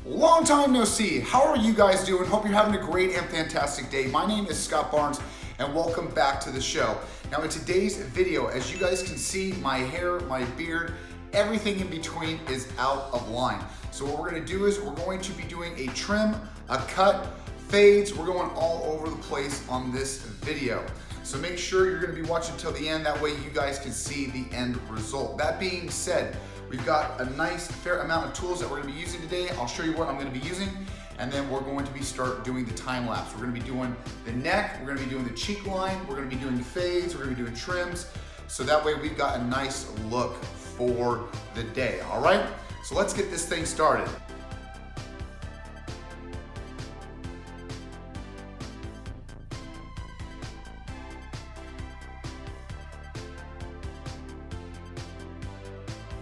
Long time no see. How are you guys doing? Hope you're having a great and fantastic day. My name is Scott Barnes and welcome back to the show. Now in today's video, as you guys can see, my hair, my beard, everything in between is out of line. So what we're gonna do is we're going to be doing a trim, a cut, fades. We're going all over the place on this video. So make sure you're gonna be watching till the end. That way you guys can see the end result. That being said, we've got a nice fair amount of tools that we're gonna be using today. I'll show you what I'm gonna be using, and then we're going to start doing the time lapse. We're gonna be doing the neck, we're gonna be doing the cheek line, we're gonna be doing the fades, we're gonna be doing trims. So that way we've got a nice look for the day, all right? So let's get this thing started.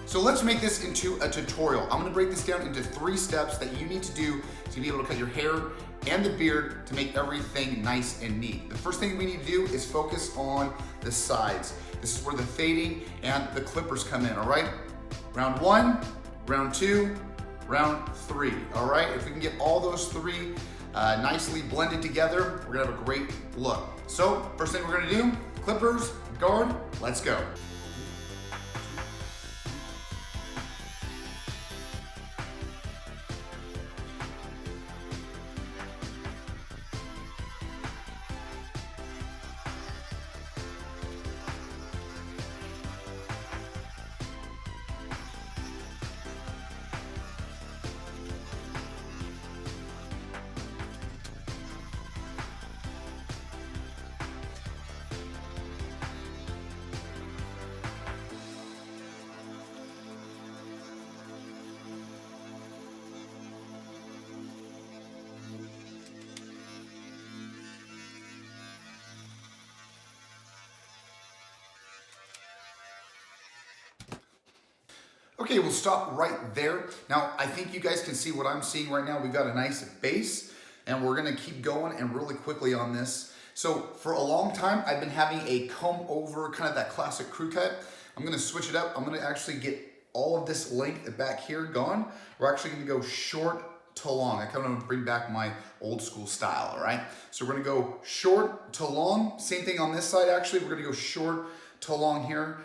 So let's make this into a tutorial. I'm gonna break this down into 3 steps that you need to do to be able to cut your hair and the beard to make everything nice and neat. The first thing we need to do is focus on the sides. This is where the fading and the clippers come in, all right? Round 1, round 2, round 3, all right? If we can get all those 3 nicely blended together, we're gonna have a great look. So first thing we're gonna do, clippers, guard, let's go. Okay, we'll stop right there. Now, I think you guys can see what I'm seeing right now. We've got a nice base, and we're gonna keep going and really quickly on this. So for a long time, I've been having a comb over, kind of that classic crew cut. I'm gonna switch it up. I'm gonna actually get all of this length back here gone. We're actually gonna go short to long. I kind of bring back my old school style, all right? So we're gonna go short to long. Same thing on this side, actually. We're gonna go short to long here.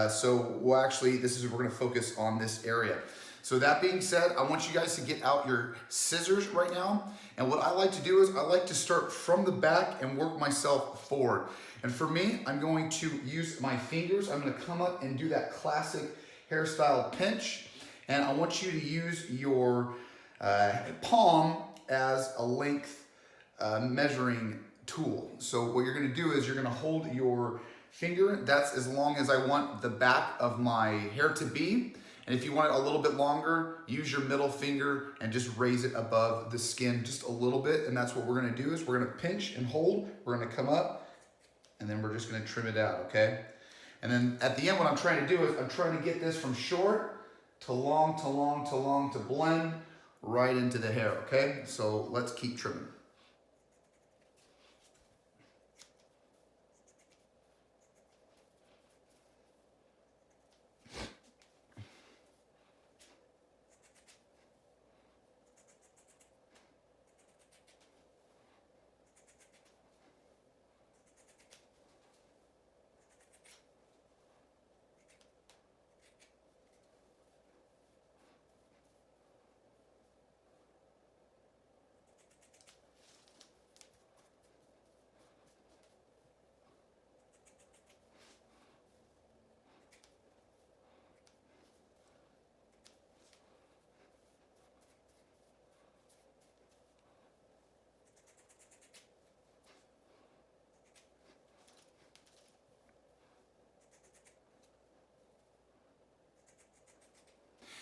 So we'll actually, we're gonna focus on this area. So that being said, I want you guys to get out your scissors right now. And what I like to do is I like to start from the back and work myself forward. And for me, I'm going to use my fingers. I'm gonna come up and do that classic hairstyle pinch. And I want you to use your palm as a length measuring tool. So what you're gonna do is you're gonna hold your finger, that's as long as I want the back of my hair to be. And if you want it a little bit longer, use your middle finger and just raise it above the skin just a little bit. And that's what we're gonna do is we're gonna pinch and hold. We're gonna come up and then we're just gonna trim it out, okay? And then at the end, what I'm trying to do is I'm trying to get this from short to long, to long, to long, to blend right into the hair, okay? So let's keep trimming.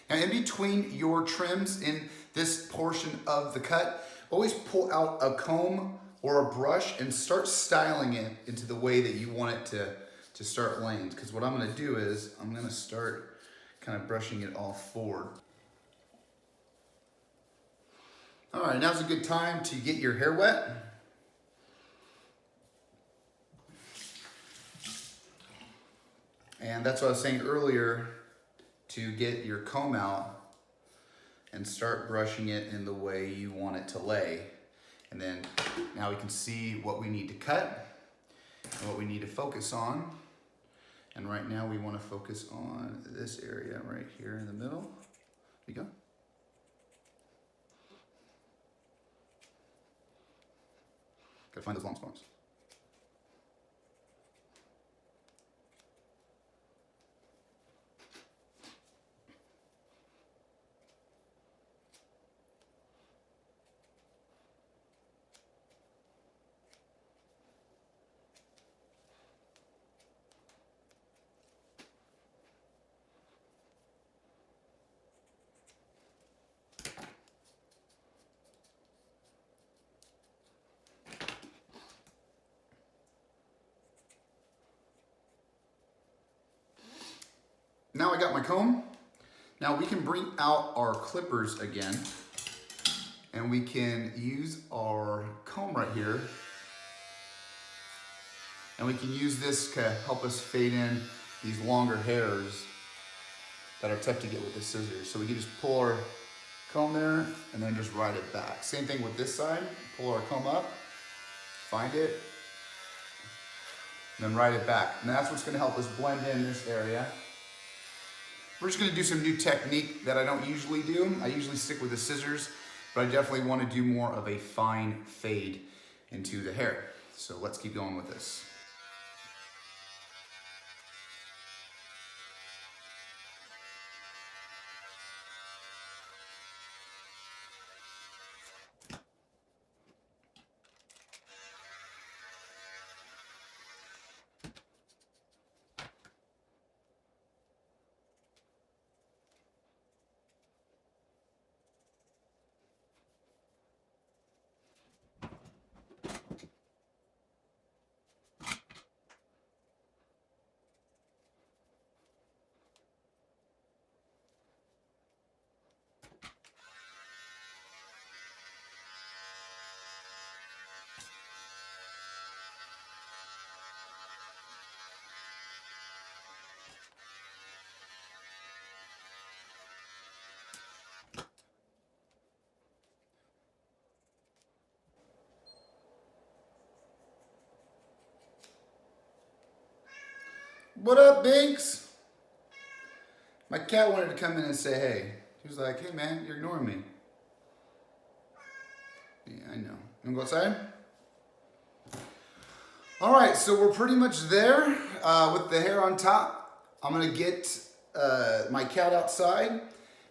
Now in between your trims in this portion of the cut, always pull out a comb or a brush and start styling it into the way that you want it to start laying. Because what I'm gonna do is I'm gonna start kind of brushing it all forward. All right, now's a good time to get your hair wet. And that's what I was saying earlier, to get your comb out and start brushing it in the way you want it to lay. And then now we can see what we need to cut and what we need to focus on. And right now we want to focus on this area right here in the middle. There you go. Gotta find those long spots. Now I got my comb. Now we can bring out our clippers again, and we can use our comb right here, and we can use this to help us fade in these longer hairs that are tough to get with the scissors. So we can just pull our comb there and then just ride it back. Same thing with this side. Pull our comb up, find it, and then ride it back. And that's what's gonna help us blend in this area. We're just gonna do some new technique that I don't usually do. I usually stick with the scissors, but I definitely wanna do more of a fine fade into the hair. So let's keep going with this. What up, Binks? My cat wanted to come in and say hey. He was like, hey man, you're ignoring me. Yeah, I know. You wanna go outside? All right, so we're pretty much there with the hair on top. I'm gonna get my cat outside,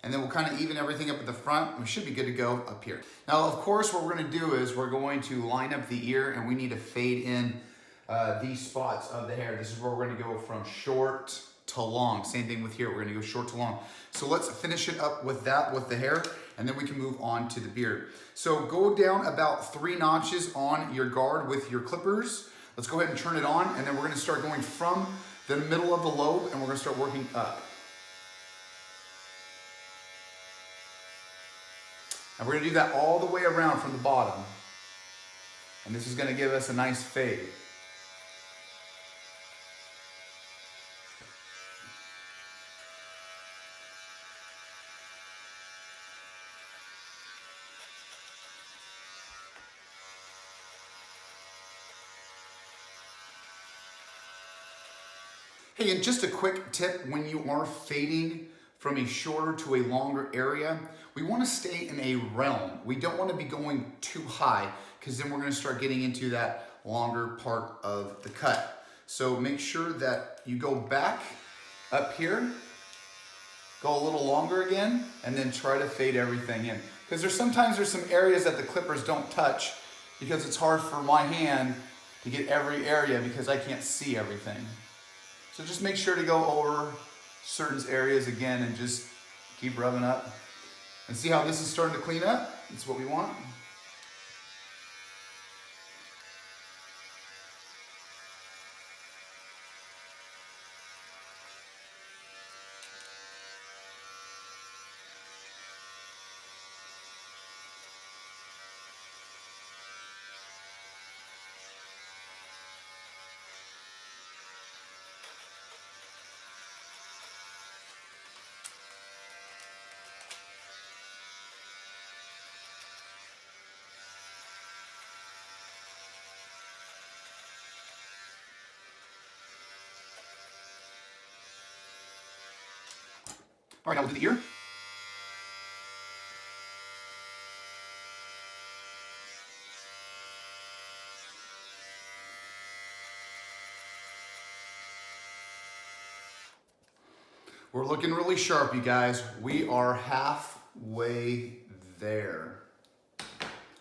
and then we'll kind of even everything up at the front. We should be good to go up here. Now, of course, what we're gonna do is we're going to line up the ear, and we need to fade in these spots of the hair. This is where we're gonna go from short to long. Same thing with here, we're gonna go short to long. So let's finish it up with that, with the hair, and then we can move on to the beard. So go down about 3 notches on your guard with your clippers. Let's go ahead and turn it on, and then we're gonna start going from the middle of the lobe, and we're gonna start working up. And we're gonna do that all the way around from the bottom. And this is gonna give us a nice fade. Hey, and just a quick tip, when you are fading from a shorter to a longer area, we want to stay in a realm. We don't want to be going too high, because then we're going to start getting into that longer part of the cut. So make sure that you go back up here, go a little longer again, and then try to fade everything in. Because sometimes there's some areas that the clippers don't touch, because it's hard for my hand to get every area because I can't see everything. So just make sure to go over certain areas again and just keep rubbing up. And see how this is starting to clean up? That's what we want. All right, now we'll do the ear. We're looking really sharp, you guys. We are halfway there.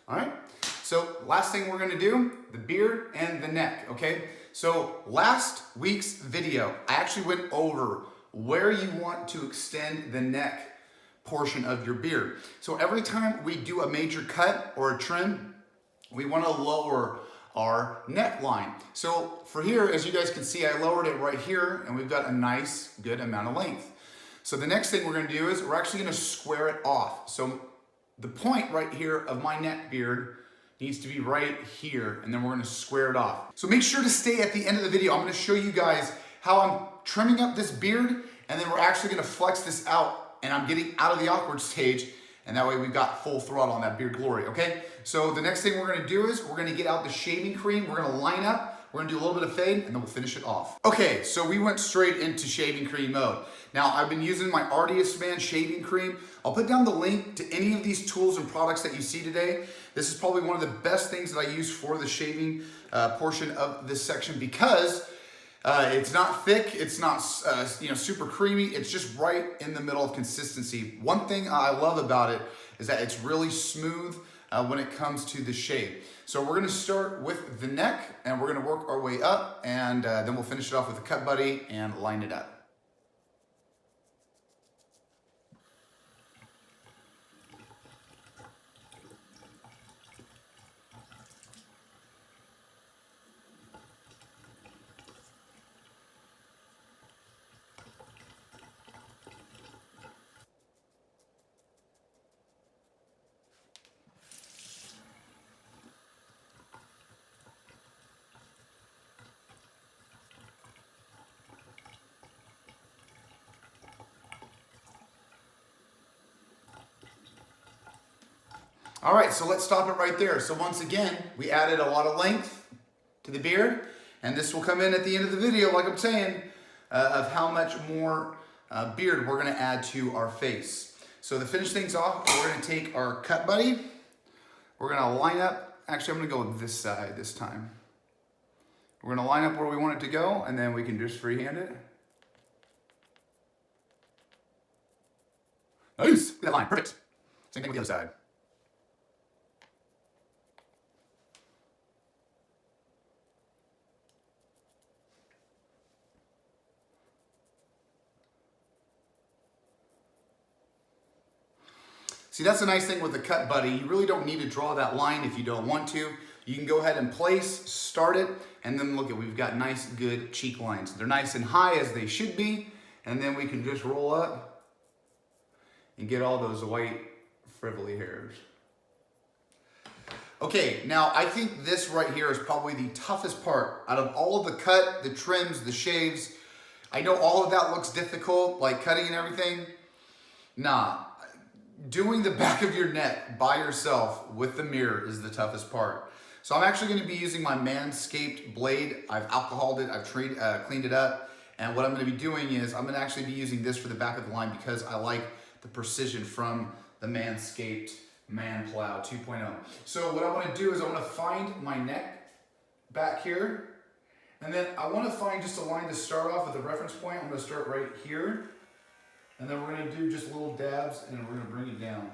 All right, so last thing we're gonna do, the beard and the neck, okay? So last week's video, I actually went over where you want to extend the neck portion of your beard. So every time we do a major cut or a trim, we wanna lower our neckline. So for here, as you guys can see, I lowered it right here and we've got a nice, good amount of length. So the next thing we're gonna do is we're actually gonna square it off. So the point right here of my neck beard needs to be right here, and then we're gonna square it off. So make sure to stay at the end of the video. I'm gonna show you guys how I'm trimming up this beard, and then we're actually gonna flex this out, and I'm getting out of the awkward stage, and that way we've got full throttle on that beard glory, okay? So the next thing we're gonna do is we're gonna get out the shaving cream, we're gonna line up, we're gonna do a little bit of fade, and then we'll finish it off. Okay, so we went straight into shaving cream mode. Now, I've been using my Artiest Man shaving cream. I'll put down the link to any of these tools and products that you see today. This is probably one of the best things that I use for the shaving portion of this section because it's not thick, it's not super creamy, it's just right in the middle of consistency. One thing I love about it is that it's really smooth when it comes to the shave. So we're gonna start with the neck and we're gonna work our way up, and then we'll finish it off with a cut buddy and line it up. All right, so let's stop it right there. So once again, we added a lot of length to the beard, and this will come in at the end of the video, like I'm saying, of how much more beard we're gonna add to our face. So to finish things off, we're gonna take our cut buddy, we're gonna line up, actually I'm gonna go this side this time. We're gonna line up where we want it to go, and then we can just freehand it. Nice, look at that line, perfect. Same thing with the other side. See, that's the nice thing with the cut buddy. You really don't need to draw that line if you don't want to. You can go ahead and place, start it, and then look at, we've got nice, good cheek lines. They're nice and high as they should be, and then we can just roll up and get all those white frivolly hairs. Okay, now I think this right here is probably the toughest part. Out of all of the cut, the trims, the shaves, I know all of that looks difficult, like cutting and everything. Nah. Doing the back of your neck by yourself with the mirror is the toughest part. So I'm actually going to be using my Manscaped blade. I've alcoholed it, I've cleaned it up, and what I'm going to be doing is I'm going to actually be using this for the back of the line because I like the precision from the Manscaped Man Plow 2.0. So what I want to do is I want to find my neck back here, and then I want to find just a line to start off with a reference point. I'm going to start right here. And then we're going to do just little dabs, and we're going to bring it down.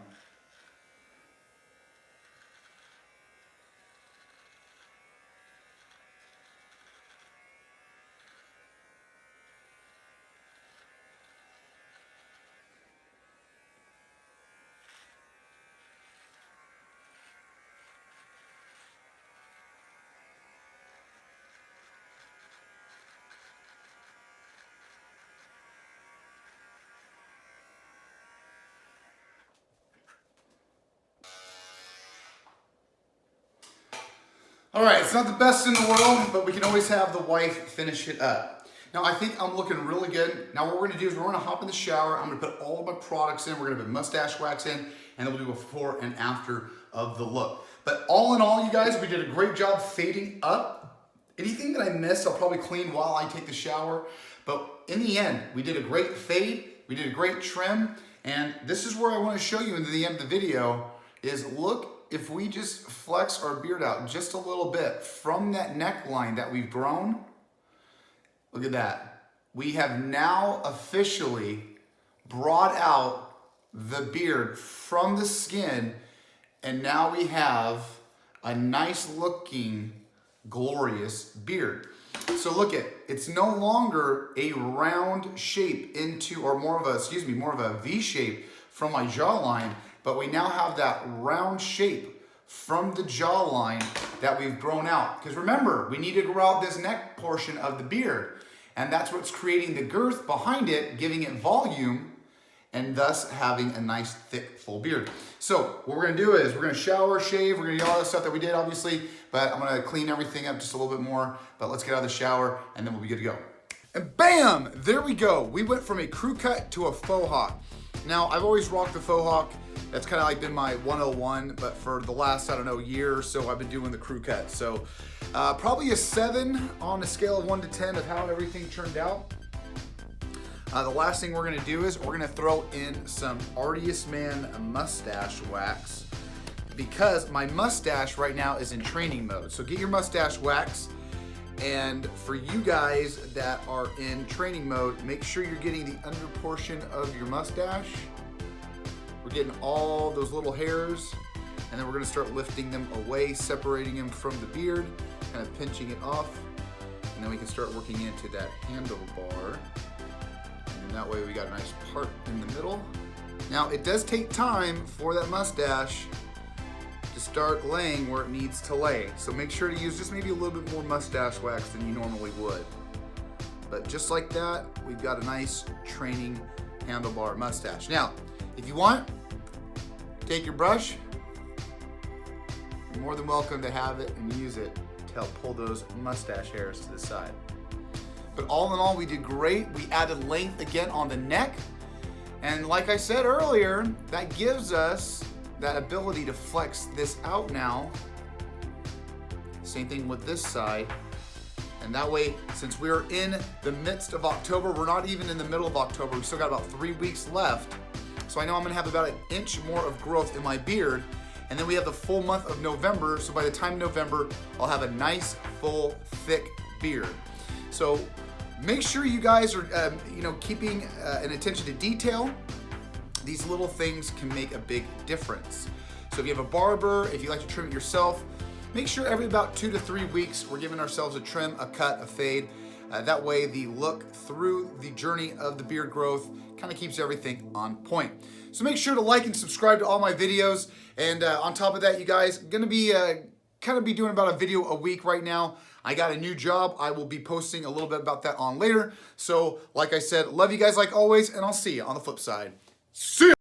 All right, it's not the best in the world, but we can always have the wife finish it up. Now, I think I'm looking really good. Now, what we're gonna do is we're gonna hop in the shower. I'm gonna put all of my products in. We're gonna put mustache wax in, and then we'll do a before and after of the look. But all in all, you guys, we did a great job fading up. Anything that I missed, I'll probably clean while I take the shower. But in the end, we did a great fade, We did a great trim, and this is where I want to show you in the end of the video is look if we just flex our beard out just a little bit from that neckline that we've grown. Look at that. We have now officially brought out the beard from the skin, and now we have a nice looking, glorious beard. So look at, it's no longer a round shape into, or more of a V shape from my jawline, but we now have that round shape from the jawline that we've grown out. Because remember, we need to grow out this neck portion of the beard, and that's what's creating the girth behind it, giving it volume, and thus having a nice, thick, full beard. So what we're gonna do is we're gonna shower, shave, we're gonna do all the stuff that we did, obviously, but I'm gonna clean everything up just a little bit more, but let's get out of the shower, and then we'll be good to go. And bam, there we go. We went from a crew cut to a faux hawk. Now, I've always rocked the faux hawk. That's kind of like been my 101, but for the last, I don't know, year or so, I've been doing the crew cut. So probably a 7 on a scale of 1 to 10 of how everything turned out. The last thing we're gonna do is we're gonna throw in some Artiest Man mustache wax because my mustache right now is in training mode. So get your mustache wax. And for you guys that are in training mode, make sure you're getting the under portion of your mustache. We're getting all those little hairs, and then we're gonna start lifting them away, separating them from the beard, kind of pinching it off, and then we can start working into that handlebar. And that way we got a nice part in the middle. Now it does take time for that mustache to start laying where it needs to lay. So make sure to use just maybe a little bit more mustache wax than you normally would. But just like that, we've got a nice training handlebar mustache. Now, if you want, take your brush. You're more than welcome to have it and use it to help pull those mustache hairs to the side. But all in all, we did great. We added length again on the neck. And like I said earlier, that gives us that ability to flex this out now. Same thing with this side. And that way, since we're in the midst of October, we're not even in the middle of October, we still got about 3 weeks left. So I know I'm gonna have about 1 inch more of growth in my beard. And then we have the full month of November. So by the time November, I'll have a nice, full, thick beard. So make sure you guys are keeping an attention to detail. These little things can make a big difference. So if you have a barber, if you like to trim it yourself, make sure every about 2 to 3 weeks we're giving ourselves a trim, a cut, a fade. That way the look through the journey of the beard growth kind of keeps everything on point. So make sure to like and subscribe to all my videos. And on top of that, you guys, gonna be kind of be doing about a video a week right now. I got a new job. I will be posting a little bit about that on later. So like I said, love you guys like always, and I'll see you on the flip side. See ya!